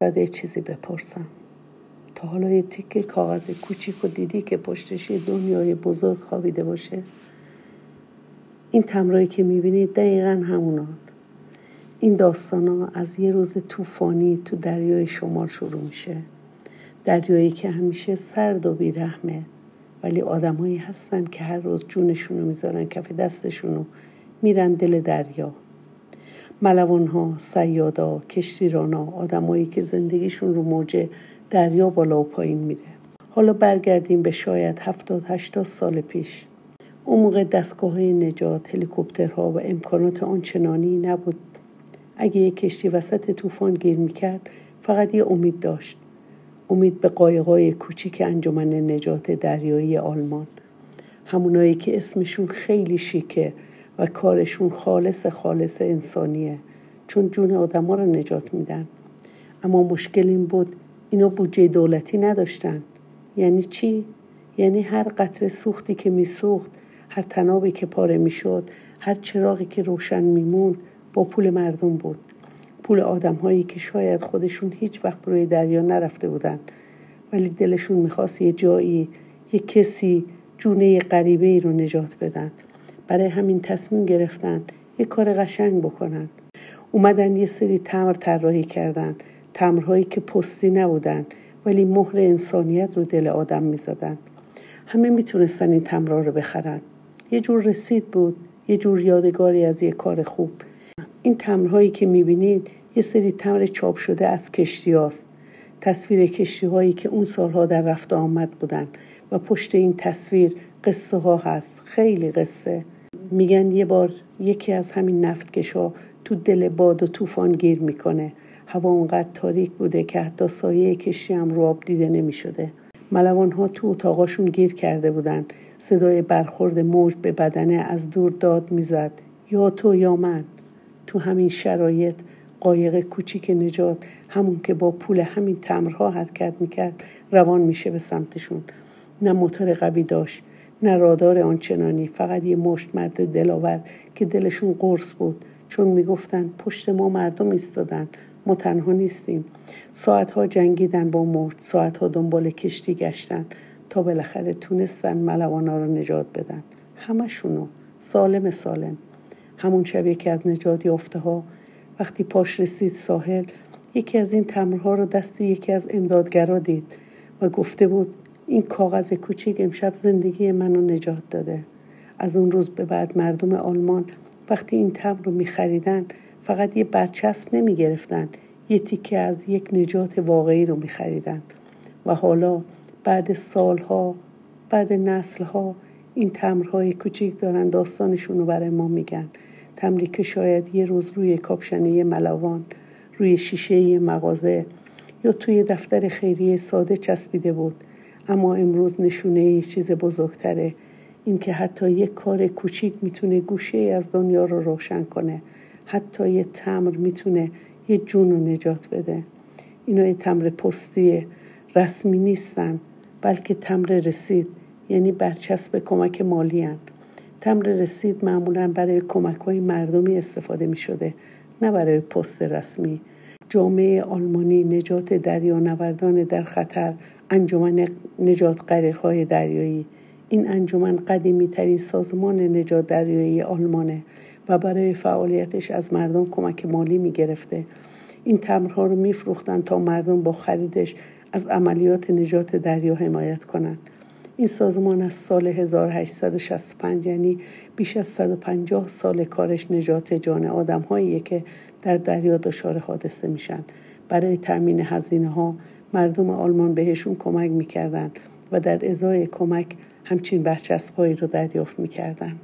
یه چیزی بپرسم. تا حالا یه تیکه کاغذ کوچیک رو دیدی که پشتش یه دنیای بزرگ خوابیده باشه؟ این تمرایی که میبینید دقیقاً همونان. این داستانا از یه روز طوفانی تو دریای شمال شروع میشه. دریایی که همیشه سرد و بیرحمه، ولی آدمایی هستن که هر روز جونشونو میذارن کف دستشونو میرن دل دریا. ملوان‌ها، صیادا، کشتیرانا، آدمایی که زندگیشون رو موج دریا بالا و پایین میره. حالا برگردیم به شاید 70-80 سال پیش. اون موقع دستگاه‌های نجات، هلیکوپترها و امکانات آنچنانی نبود. اگه یک کشتی وسط طوفان گیر میکرد، فقط یه امید داشت. امید به قایق‌های کوچیک انجمن نجات دریایی آلمان. همونایی که اسمشون خیلی شیکه و کارشون خالص انسانیه، چون جون آدم‌ها رو نجات میدن. اما مشکل این بود اینا بودجه دولتی نداشتن. یعنی چی؟ یعنی هر قطره سوختی که میسوخت، هر تنابی که پاره میشد، هر چراغی که روشن میموند با پول مردم بود. پول آدم‌هایی که شاید خودشون هیچ وقت روی دریا نرفته بودن، ولی دلشون میخواست یه جایی، یه کسی جونه غریبه‌ای رو نجات بدن. برای همین تصمیم گرفتن یه کار قشنگ بکنن. اومدن یه سری تمبر طراحی کردن، تمبرهایی که پستی نبودن ولی مهر انسانیت رو دل آدم میزدن. همه میتونستن این تمبرها رو بخرن. یه جور رسید بود، یه جور یادگاری از یه کار خوب. این تمبرهایی که میبینید یه سری تمبر چاپ شده از کشتی هاست. تصویر کشتی هایی که اون سالها در رفت آمد بودن و پشت این تصویر قصه ها هست، خیلی قصه. میگن یه بار یکی از همین نفتکشا تو دل باد و طوفان گیر میکنه. هوا اونقدر تاریک بوده که حتی سایه کشتی هم رو آب دیده نمیشده. ملوان ها تو اتاقاشون گیر کرده بودن. صدای برخورد موج به بدنه از دور داد میزد، یا تو یا من. تو همین شرایط قایق کوچیک نجات، همون که با پول همین تمبرها حرکت میکرد، روان میشه به سمتشون. نه موتور قوی داشت، نه رادار آنچنانی، فقط یه مشت مرد دلاور که دلشون قرص بود، چون میگفتن پشت ما مردم ایستادن، ما تنها نیستیم. ساعتها جنگیدن با موج، ساعتها دنبال کشتی گشتن تا بالاخره تونستن ملوانا رو نجات بدن. همشونو سالم. همون شب یکی از نجات یافته ها وقتی پاش رسید ساحل، یکی از این تمبرها رو دست یکی از امدادگرا دید و گفته بود این کاغذ کوچیک امشب زندگی منو نجات داده. از اون روز به بعد مردم آلمان وقتی این تمبر رو می‌خریدن فقط یه برچسب نمی‌گرفتن، یه تیکه از یک نجات واقعی رو می‌خریدن. و حالا بعد سالها، بعد نسل‌ها، این تمبرهای کوچیک دارن داستانشون رو برای ما میگن. تمبری که شاید یه روز روی کاپشنه ملوان، روی شیشه مغازه یا توی دفتر خیریه ساده چسبیده بود، اما امروز نشونه یه چیز بزرگتره. این که حتی یک کار کوچیک میتونه گوشه از دنیا رو روشن کنه. حتی یه تمبر میتونه یه جون رو نجات بده. اینا یه تمبر پستیه، رسمی نیستن، بلکه تمبر رسید، یعنی برچسب کمک مالی هن. تمبر رسید معمولاً برای کمک‌های مردمی استفاده می‌شده، نه برای پست رسمی. جامعه آلمانی نجات دریانوردان در خطر، انجمن نجات غریق‌های دریایی. این انجمن قدیمی‌ترین سازمان نجات دریایی آلمانه و برای فعالیتش از مردم کمک مالی می‌گرفته. این تمبرها رو می‌فروختن تا مردم با خریدش از عملیات نجات دریا حمایت کنند. این سازمان از سال 1865، یعنی بیش از 150 سال کارش نجات جان آدم‌هاییه که در دریا دچار حادثه میشن. برای تامین هزینه‌ها مردم آلمان بهشون کمک میکردن و در ازای کمک همچین برچسب‌هایی رو دریافت میکردن.